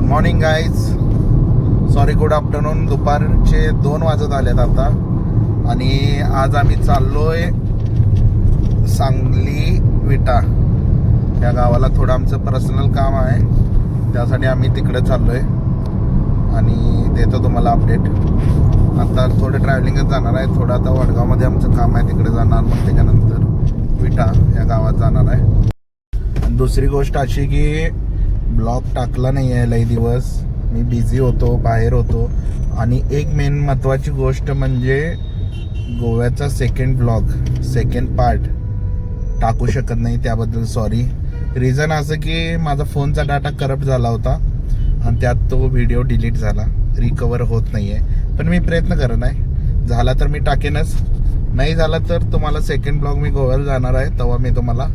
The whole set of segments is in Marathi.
Morning guys, sorry good afternoon. दुपारचे 2 वाजत आलेत आता आणि आज आम्ही चाललोय सांगली विटा या गावाला. थोडं आमचं पर्सनल काम आहे, त्यासाठी आम्ही तिकडे चाललोय आणि देतो तुम्हाला अपडेट. आता थोडं ट्रॅव्हलिंगच जाणार आहे, थोडं आता वडगावमध्ये आमचं काम आहे, तिकडे जाणार, मग त्याच्यानंतर विटा या गावात जाणार आहे. दुसरी गोष्ट अशी की ब्लॉग टाकला नाही आहे लई दिवस, मी बिझी होतो, बाहेर होतो. आणि एक मेन महत्त्वाची गोष्ट म्हणजे गोव्याचा सेकंड पार्ट टाकू शकत नाही, त्याबद्दल सॉरी. रिझन असं की माझा फोनचा डाटा करप्ट झाला होता आणि त्यात तो व्हिडिओ डिलीट झाला, रिकवर होत नाही आहे. पण मी प्रयत्न करत आहे, झाला तर मी टाकेनच, नाही झाला तर तुम्हाला सेकंड ब्लॉग मी गोव्याला जाणार आहे तेव्हा मी तुम्हाला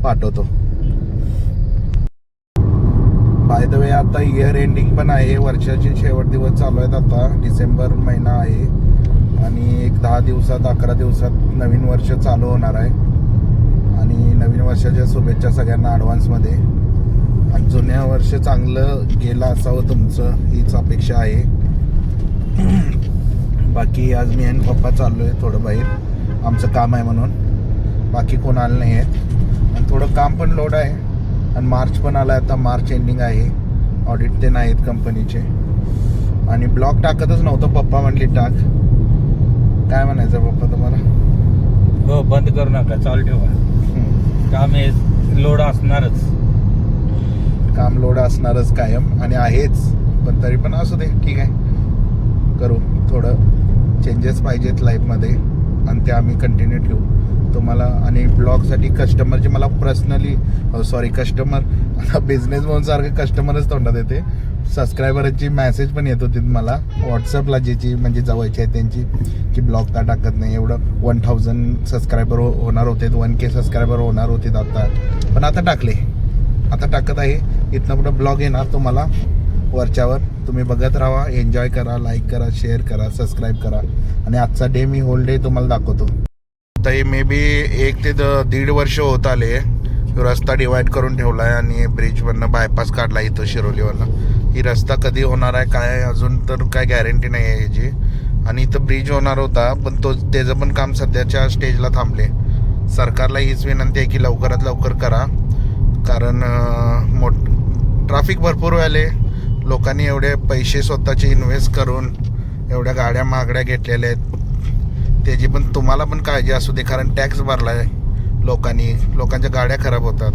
पाठवतो. बाय द वे आता इयर एंडिंग पण आहे, वर्षाचे शेवट दिवस चालू आहेत. आता डिसेंबर महिना आहे आणि एक 10 दिवसात 11 दिवसात नवीन वर्ष चालू होणार आहे. आणि नवीन वर्षाच्या शुभेच्छा सगळ्यांना ॲडव्हान्समध्ये. आणि जुन्या वर्ष चांगलं गेलं असावं तुमचं, हीच अपेक्षा आहे. बाकी आज मी आणि पप्पा चाललो आहे थोडं बाहेर, आमचं काम आहे म्हणून. बाकी कोण आलं नाही आहेत आणि थोडं काम पण लोड आहे. आणि मार्च पण आला, आता मार्च एंडिंग आहे, ऑडिट ते नाहीत कंपनीचे. आणि ब्लॉग टाकतच नव्हतं, पप्पा म्हणली टाक. काय म्हणायचं पप्पा तुम्हाला? हो, बंद करू नका, चालू ठेवा. काम हे लोड असणारच, काम लोड असणारच कायम आणि आहेच. पण तरी पण असू दे, ठीक आहे, करू. थोडं चेंजेस पाहिजेत लाईफमध्ये आणि ते आम्ही कंटिन्यू ठेवू तुम्हाला. आणि ब्लॉगसाठी कस्टमरचे मला पर्सनली कस्टमर आता बिझनेस म्हणून सारखे कस्टमरच तोंडात येते. सबस्क्रायबरची मेसेज पण येत होती मला व्हॉट्सअपला, ज्याची म्हणजे जवळची आहे त्यांची, की ब्लॉग का टाकत नाही. एवढं 1000 सबस्क्रायबर होणार होते, 1K सबस्क्रायबर होणार होते आता, पण आता टाकले, आता टाकत आहे. इथनं पुढं ब्लॉग येणार तुम्हाला वरच्यावर. तुम्ही बघत राहा, एन्जॉय करा, लाईक करा, शेअर करा, सबस्क्राईब करा. आणि आजचा डे मी होल डे तुम्हाला दाखवतो. तर मे बी 1 ते 1.5 वर्ष होत आले. रस्ता डिवाईड करून ठेवला आहे आणि ब्रिजवरनं बायपास काढला इथं शिरोलीवरनं. ही रस्ता कधी होणार आहे काय अजून तर काय गॅरंटी नाही आहे याची. आणि इथं ब्रिज होणार होता, पण त्याचं पण काम सध्याच्या स्टेजला थांबले. सरकारला हीच विनंती आहे की लवकरात लवकर करा, कारण ट्रॅफिक भरपूर व्हायले. लोकांनी एवढे पैसे स्वतःचे इन्व्हेस्ट करून एवढ्या गाड्या महागड्या घेतलेल्या आहेत, त्याची पण तुम्हाला पण काळजी असू दे, कारण टॅक्स भरला आहे लोकांनी, लोकांच्या गाड्या खराब होतात.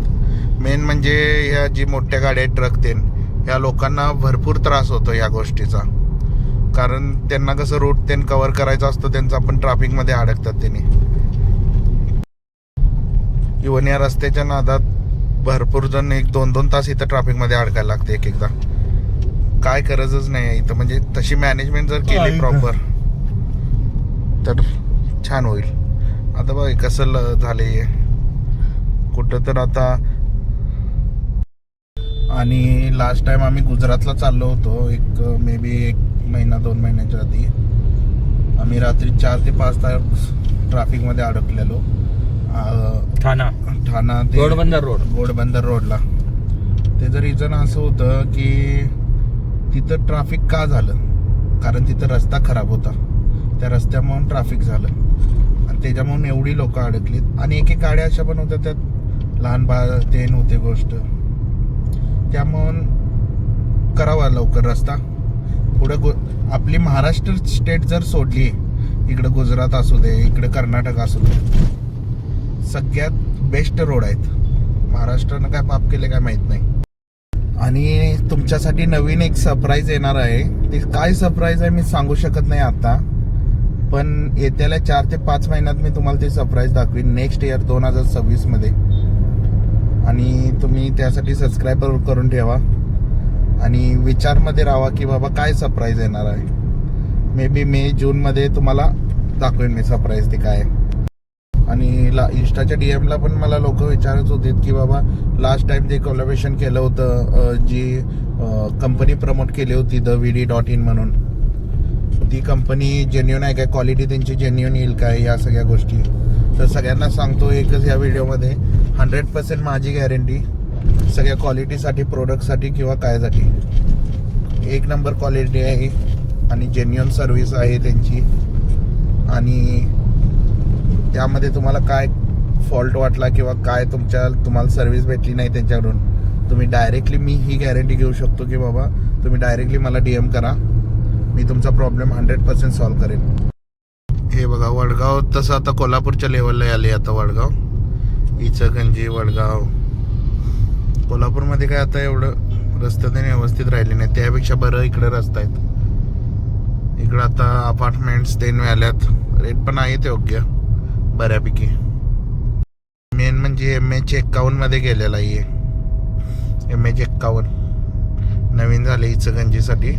मेन म्हणजे ह्या जी मोठ्या गाड्या आहेत, ट्रक तेन, ह्या लोकांना भरपूर त्रास होतो या गोष्टीचा. कारण त्यांना कसं रूट तेन कव्हर करायचं असतं त्यांचा, पण ट्रॅफिकमध्ये अडकतात त्यांनी. इव्हन या रस्त्याच्या नादात भरपूर जण 1-2 तास इथं ट्रॅफिकमध्ये अडकायला लागते एक एकदा. काय गरजच नाही आहे इथं, म्हणजे तशी मॅनेजमेंट जर केली प्रॉपर तर छान होईल. आता बघ कसं झाले कुठं तर आता. आणि लास्ट टाइम आम्ही गुजरातला चाललो होतो, मे बी 1 महिना 2 महिन्याच्या आधी. आम्ही रात्री 4 ते 5 तास ट्रॅफिकमध्ये अडकलेलो. ठाणा ते घोडबंदर रोडला. त्याचं रिझन असं होतं की तिथं ट्रॅफिक का झालं, कारण तिथं रस्ता खराब होता, त्या रस्त्यामुळे ट्रॅफिक झालं आणि त्याच्यामुळे एवढी लोक अडकलीत. आणि एक गाड्या अशा पण होत्या त्यात लहान बाळ ते नव्हते गोष्ट, त्यामुळं करावा लवकर रस्ता. पुढं आपली महाराष्ट्र स्टेट जर सोडली, इकडं गुजरात असू दे, इकडं कर्नाटक असू दे, सगळ्यात बेस्ट रोड आहेत. महाराष्ट्रानं काय पाप केले काय माहीत नाही. आणि तुमच्यासाठी नवीन एक सरप्राईज येणार आहे. ते काय सरप्राईज आहे मी सांगू शकत नाही आता, पण येत्याला 4 ते 5 महिन्यात मी तुम्हाला ते सरप्राईज दाखवीन, नेक्स्ट इयर 2026 मध्ये. आणि तुम्ही त्यासाठी सबस्क्राईब करून ठेवा आणि विचारमध्ये राहा की बाबा काय सरप्राईज येणार आहे. मे बी May-June मध्ये तुम्हाला दाखवेन मी सरप्राईज ते काय. आणि इंस्टाच्या DM ला पण मला लोक विचारत होते की बाबा लास्ट टाइम ते कोलॅबोरेशन केलं होतं, जी कंपनी प्रमोट केली होती TheVD.in म्हणून, ती कंपनी जेन्युइन आहे काय, क्वालिटी त्यांची जेन्युइन येईल काय, या सगळ्या गोष्टी. तर सगळ्यांना सांगतो एकच या व्हिडिओमध्ये, 100% माझी गॅरंटी सगळ्या क्वालिटीसाठी, प्रोडक्टसाठी किंवा कायसाठी. एक नंबर क्वालिटी आहे आणि जेन्युइन सर्व्हिस आहे त्यांची. आणि त्यामध्ये तुम्हाला काय फॉल्ट वाटला किंवा काय तुम्हाला सर्व्हिस भेटली नाही त्यांच्याकडून, तुम्ही डायरेक्टली, मी ही गॅरंटी घेऊ शकतो की बाबा तुम्ही डायरेक्टली मला DM करा, मी तुमचा प्रॉब्लेम 100% सॉल्व्ह करेन. हे बघा वडगाव तसं आता कोल्हापूरच्या लेवलला आले. आता वडगाव, इचलकरंजी, वडगाव, कोल्हापूरमध्ये काय आता एवढं रस्ते ते व्यवस्थित राहिले नाही, त्यापेक्षा बरं इकडे रस्ता आहेत. इकडं आता अपार्टमेंट्स ते मिळाल्यात, रेट पण आहेत योग्य बऱ्यापैकी. मेन म्हणजे MH51 मध्ये गेलेला आहे. MH51 नवीन झाले इचलकरंजीसाठी,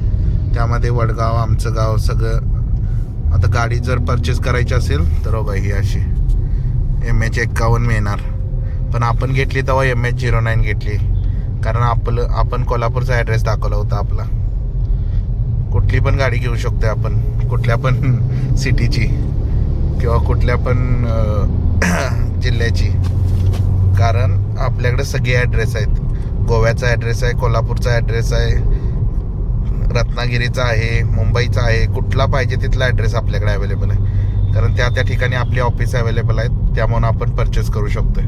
त्यामध्ये वडगाव, आमचं गाव सगळं. आता गाडी जर परचेस करायची असेल तर बघा ही अशी MH51 मिळणार. पण आपण घेतली तेव्हा MH09 घेतली, कारण आपण कोल्हापूरचा ॲड्रेस दाखवला होता आपला. कुठली पण गाडी घेऊ शकतो आपण, कुठल्या पण सिटीची किंवा कुठल्या पण जिल्ह्याची, कारण आपल्याकडे सगळे ॲड्रेस आहेत. गोव्याचा ॲड्रेस आहे, कोल्हापूरचा ॲड्रेस आहे, रत्नागिरीचा आहे, मुंबईचा आहे, कुठला पाहिजे तिथला ॲड्रेस आपल्याकडे अवेलेबल आहे. कारण त्या ठिकाणी आपली ऑफिस अवेलेबल आहेत, त्यामुळे आपण परचेस करू शकतोय.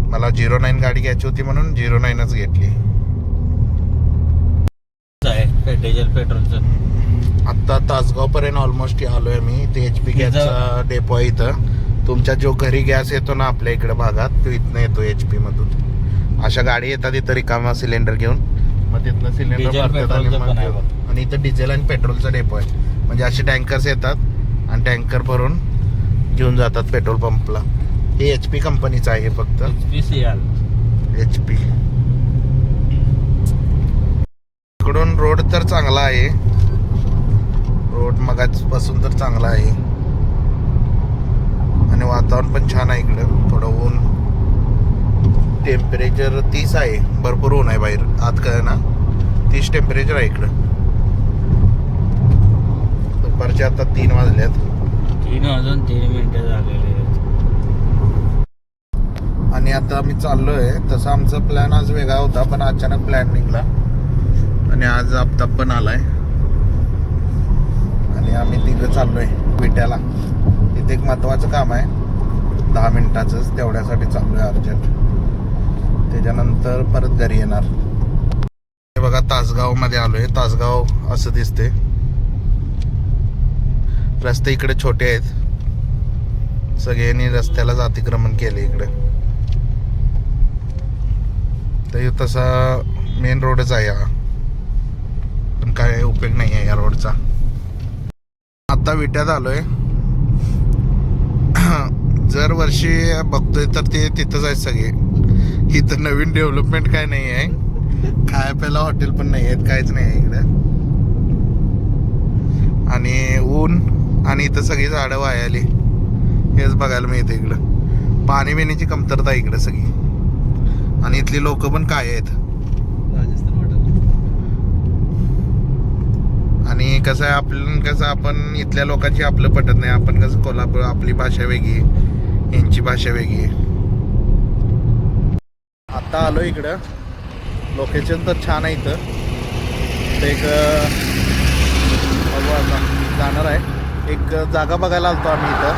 मला 09 गाडी घ्यायची होती म्हणून 09च घेतली. डिझेल पेट्रोलचं आत्ता तासगावपर्यंत ऑलमोस्ट आलोय मी. ते HP गॅसचा डेपो आहे इथं. तुमच्या जो घरी गॅस येतो ना आपल्या इकडे भागात, तो इथनं येतो HP मधून. अशा गाडी येतात इथं रिकामा सिलेंडर घेऊन, मग तिथनं सिलेंडर भरतात. आणि इथं डिझेल आणि पेट्रोलचा डेपो आहे. म्हणजे असे टँकर्स येतात आणि टँकर भरून घेऊन जातात पेट्रोल पंपला. हे HP कंपनीचं आहे फक्त, HP. इकडून रोड तर चांगला आहे, रोड मगाचपासून तर चांगला आहे. आणि वातावरण पण छान आहे इकडं. थोडं ऊन, टेम्परेचर 30 आहे, भरपूर ऊन आहे बाहेर. आत काय ना 30 टेम्परेचर आहे इकडं. दुपारचे आता 3 वाजल्यात. 3 वाजून 3 मिनिटं झालेले आहेत. आणि आता आम्ही चाललोय. तसं आमचा प्लॅन आज वेगळा होता, पण अचानक प्लॅन निघाला आणि आज आफ्ताब पण आलाय आणि आम्ही तिकडे चाललोय विट्याला. तिथे एक महत्वाचं काम आहे, 10 मिनिटाचंच, तेवढ्यासाठी चाललोय अर्जंट. त्याच्यानंतर परत घरी येणार. हे बघा तासगाव मध्ये आलोय. तासगाव असं दिसते. रस्ते इकडे छोटे आहेत, सगळ्यांनी रस्त्यालाच अतिक्रमण केले इकडे. तर तसा मेन रोडच आहे हा, पण काय उपयोग नाही आहे या रोडचा. आता विट्यात आलोय. जर वर्षी बघतोय तर ते तिथंच आहे सगळे. इथं नवीन डेव्हलपमेंट काय नाही आहे, खाया प्यायला हॉटेल पण नाही आहेत, काहीच नाही आहे इकडे. आणि ऊन आणि इथं सगळी झाडं वायाली, हेच बघायला मिळते इकडं. पाणी पिण्याची कमतरता आहे इकडे सगळी. आणि इथली लोक पण काय आहेत. आणि कसं आहे आपण इथल्या लोकांची आपलं पटत नाही. आपण कसं कोल्हापूर, आपली भाषा वेगळी, यांची भाषा वेगळी. आता आलो इकडं. लोकेशन तर छान आहे इथं. तर एक जाणार आहे, एक जागा बघायला आलतो आम्ही इथं.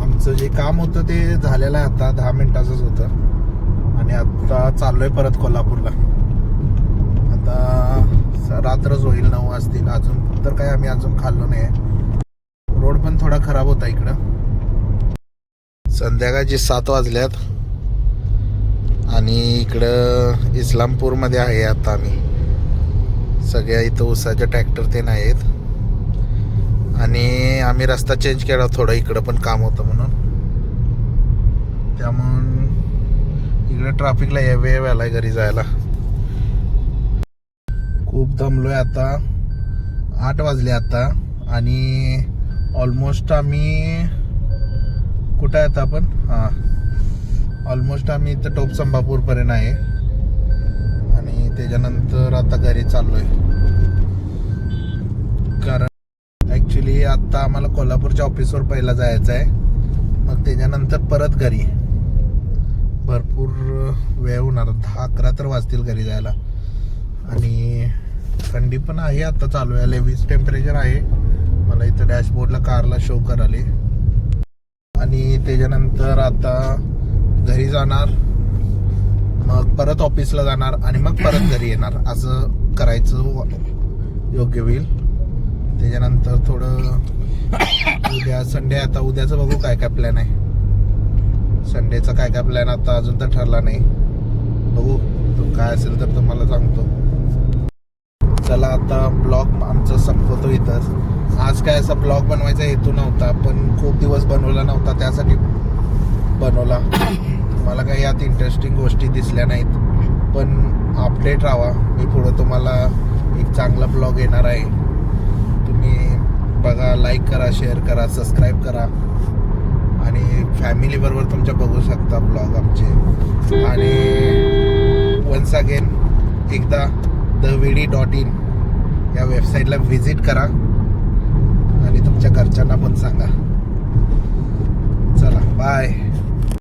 आमचं जे काम होतं ते झालेलं आहे आता, 10 मिनिटाचंच होतं. आणि आता चाललोय परत कोल्हापूरला. आता रात्रच होईल, 9 वाजतील. अजून तर काय आम्ही अजून खाल्लो नाही. रोड पण थोडा खराब होता इकडं. संध्याकाळची 7 वाजल्यात आणि इकडं इस्लामपूरमध्ये आहे आता आम्ही. सगळ्या इथं ऊसाच्या ट्रॅक्टर ते नाहीत. आणि आम्ही रस्ता चेंज केला थोडं, इकडं पण काम होतं म्हणून. त्यामुळं इकडे ट्रॅफिकला वेळ व्हायला घरी जायला. खूप दमलोय आता. 8 वाजले आता आणि ऑलमोस्ट आम्ही कुठं आहे आता आपण? ऑलमोस्ट आम्ही इथं टोप संभापूरपर्यंत आहे आणि त्याच्यानंतर आता घरी चाललोय. कारण ॲक्च्युली आत्ता आम्हाला कोल्हापूरच्या ऑफिसवर पहिला जायचं आहे, मग त्याच्यानंतर परत घरी. भरपूर वेळ होणार, 10-11 तर वाजतील घरी जायला. आणि थंडी पण आहे आता चालू आहे. 20 टेम्परेचर आहे. मला इथं डॅशबोर्डला कारला शो कराले. आणि त्याच्यानंतर आता घरी जाणार, मग परत ऑफिसला जाणार आणि मग परत घरी येणार. असं करायचं योग्य होईल. त्याच्यानंतर थोडं उद्या संडे, आता उद्याचं बघू काय काय प्लॅन आहे. संडेचा काय काय प्लॅन आता अजून तर ठरला नाही. बघू तो काय असेल तर तुम्हाला सांगतो. चला आता ब्लॉग आमचा संपवतो इथंच. आज काय असा ब्लॉग बनवायचा हेतू नव्हता, पण खूप दिवस बनवला नव्हता त्यासाठी बनवला. मला काही यात इंटरेस्टिंग गोष्टी दिसल्या नाहीत, पण अपडेट राहा. मी पुढं तुम्हाला एक चांगला ब्लॉग येणार आहे. तुम्ही बघा, लाईक करा, शेअर करा, सबस्क्राईब करा आणि फॅमिलीबरोबर तुमच्या बघू शकता ब्लॉग आमचे. आणि वन्स अगेन एकदा theVD.in या वेबसाईटला व्हिजिट करा आणि तुमच्या घरच्यांना पण सांगा.